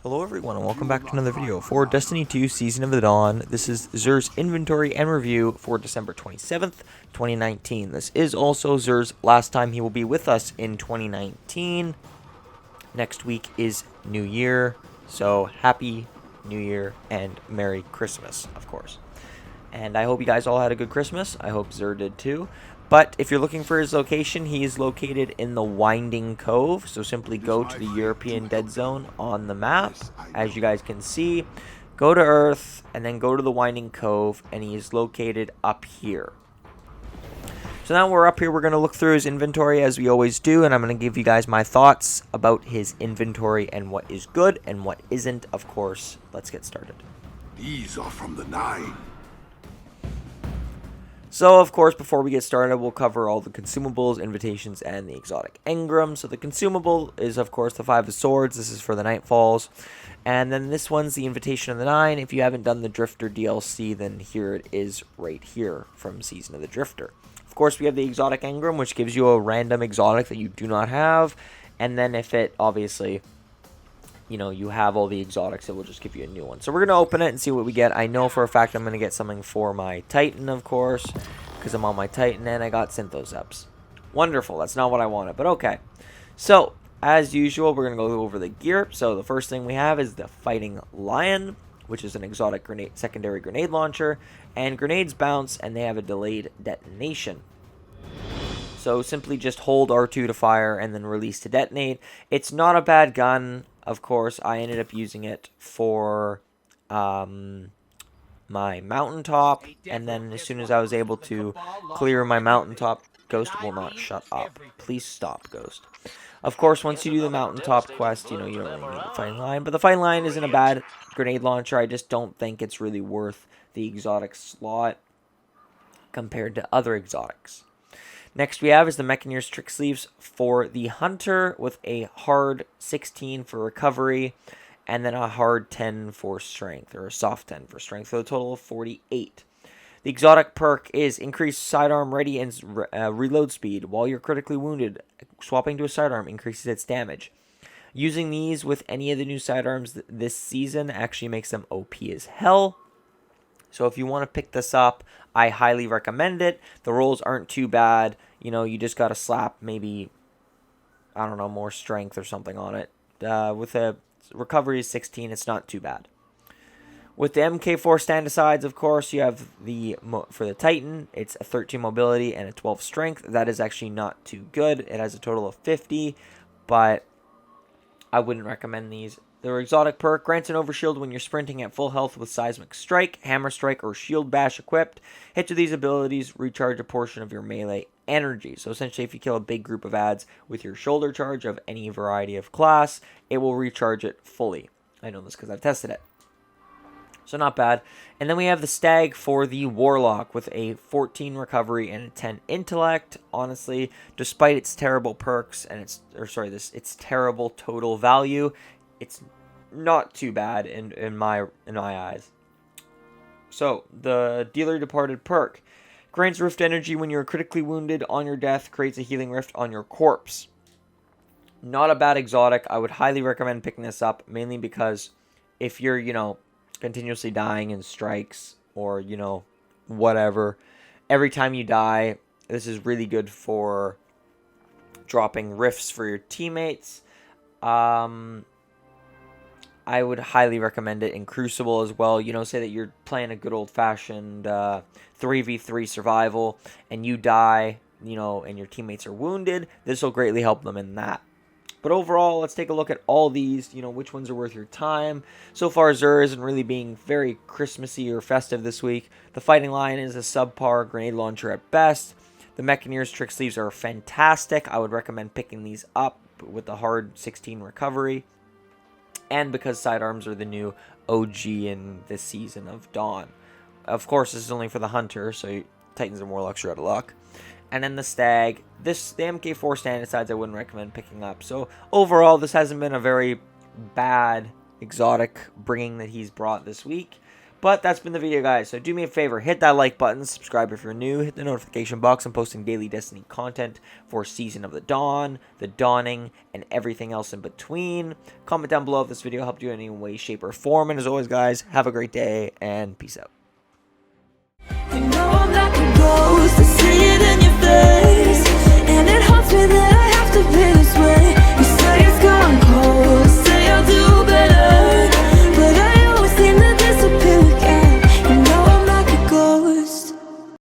Hello everyone and welcome back to another video for Destiny 2 Season of the Dawn. This is Xur's inventory and review for December 27th, 2019. This is also Xur's last time he will be with us in 2019. Next week is New Year, so Happy New Year and Merry Christmas, of course. And I hope you guys all had a good Christmas. I hope Xur did too. But if you're looking for his location, he is located in the Winding Cove. So simply go to the European Dead Zone on the map. As you guys can see, go to Earth and then go to the Winding Cove. And he is located up here. So now we're up here. We're going to look through his inventory as we always do. And I'm going to give you guys my thoughts about his inventory and what is good and what isn't. Of course, let's get started. These are from the Nine. So, of course, before we get started, we'll cover all the consumables, invitations, and the exotic engram. So, the consumable is, of course, the 5 of Swords. This is for the Nightfalls. And then this one's the Invitation of the 9. If you haven't done the Drifter DLC, then here it is right here from Season of the Drifter. Of course, we have the exotic engram, which gives you a random exotic that you do not have. And then if it, obviously, you have all the exotics, it will just give you a new one. So we're going to open it and see what we get. I know for a fact I'm going to get something for my Titan, of course, because I'm on my Titan and I got Synthoceps. Wonderful. That's not what I wanted, but okay. So, as usual, we're going to go over the gear. So the first thing we have is the Fighting Lion, which is an exotic secondary grenade launcher. And grenades bounce and they have a delayed detonation. So simply just hold R2 to fire and then release to detonate. It's not a bad gun. Of course, I ended up using it for my mountaintop, and then as soon as I was able to clear my mountaintop, Ghost will not shut up. Please stop, Ghost. Of course, once you do the mountaintop quest, you don't really need the Fighting Lion, but the Fighting Lion isn't a bad grenade launcher. I just don't think it's really worth the exotic slot compared to other exotics. Next we have is the MECHANEER'S TRICKSLEEVES for the Hunter with a hard 16 for recovery and then a hard 10 for strength, or a soft 10 for strength, for a total of 48. The exotic perk is increased sidearm ready and reload speed. While you're critically wounded, swapping to a sidearm increases its damage. Using these with any of the new sidearms this season actually makes them OP as hell. So if you want to pick this up, I highly recommend it. The rolls aren't too bad. You just got to slap maybe, I don't know, more strength or something on it. With a recovery of 16, it's not too bad. With the MK4 stand-asides, of course, you have for the Titan, it's a 13 mobility and a 12 strength. That is actually not too good. It has a total of 50, but I wouldn't recommend these. The exotic perk grants an overshield when you're sprinting at full health with Seismic Strike, Hammer Strike, or Shield Bash equipped. Hits with these abilities recharge a portion of your melee energy. So essentially, if you kill a big group of adds with your shoulder charge of any variety of class, it will recharge it fully. I know this because I've tested it. So not bad. And then we have the Stag for the Warlock with a 14 recovery and a 10 intellect. Honestly, despite its terrible perks and its terrible total value, it's not too bad in my eyes. So, the Dealer Departed perk. Grants Rift Energy when you are critically wounded on your death. Creates a healing rift on your corpse. Not a bad exotic. I would highly recommend picking this up. Mainly because if you're, continuously dying in strikes or, whatever. Every time you die, this is really good for dropping rifts for your teammates. I would highly recommend it in Crucible as well. Say that you're playing a good old-fashioned 3v3 survival, and you die, and your teammates are wounded. This will greatly help them in that. But overall, let's take a look at all these, which ones are worth your time. So far, Xur isn't really being very Christmassy or festive this week. The Fighting Lion is a subpar grenade launcher at best. The MECHANEER'S TRICKSLEEVES are fantastic. I would recommend picking these up with the hard 16 recovery. And because sidearms are the new OG in this season of Dawn. Of course, this is only for the Hunter, so Titans and Warlocks are out of luck. And then the Stag. The MK4 stand-asides I wouldn't recommend picking up. So overall, this hasn't been a very bad exotic bringing that he's brought this week. But that's been the video, guys. So do me a favor, hit that like button, subscribe if you're new, hit the notification box. I'm posting daily Destiny content for Season of the Dawn, the Dawning, and everything else in between. Comment down below if this video helped you in any way, shape, or form. And as always, guys, have a great day and peace out. You know I'm like a ghost.